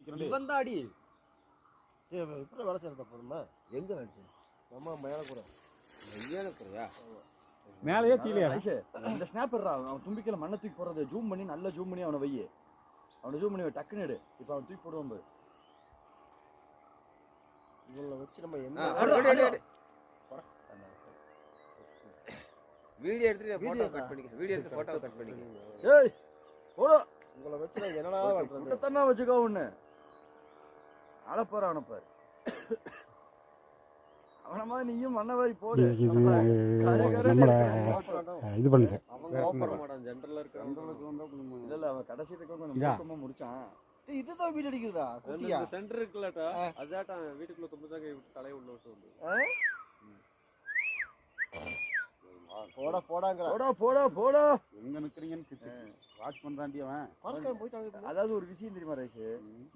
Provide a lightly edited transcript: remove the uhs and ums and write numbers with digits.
இவன் தான் அடி இப்படி வேலை செய்யறத போறோமா எங்க நடிச்சு நம்ம மேல கூட மையான குறையா மேலேயே கீழே இந்த ஸ்னாப்பர்ரா அவன் தும்பிக்கையில மண்ணை தூக்கி போடுறது ஜூம் பண்ணி நல்லா ஜூம் பண்ணி அவனை வையே அவனை ஜூம் பண்ணி டக்குன்னு எடு இப்போ அவன் தூக்கி போடுவான் பாரு இவங்களை வச்சு நம்ம என்ன வீடியோ எடுத்து போட்டோ கட் பண்ணிக்க வீடியோ எடுத்து போட்டோ கட் பண்ணிக்க ஏய் போடா உங்களை வச்சு நான் என்னடா பண்றது முட்டத்தன்னா வச்சுக்கோ ஒண்ணு அழப்பாரு அவனை பாரு அவன மாதிரி நீயும் மண்ணவாரி போடு இது நம்மள இது பண்ணுது அவங்க ஓப்பன் மாட்டான் ஜெனரல்ல இல்ல இல்ல அவன் கடைசி கொஞ்சம் மூக்கமா முடிச்சான் இதுதான் வீடு அடிக்குதுடா குட்டியா சென்டர் இருக்குல்லடா அதாட்ட வீட்டுக்குள்ள தொம்பதாங்க தலைய உள்ள விட்டு வந்து போடா போடாங்கற போடா போடா போடா எங்க நிக்கிறீங்கன்னு வாட்ச் பண்றான்டி அவன் போயிட்டாங்க அதாவது ஒரு விஷயம் தெரியுமா ரைஸ்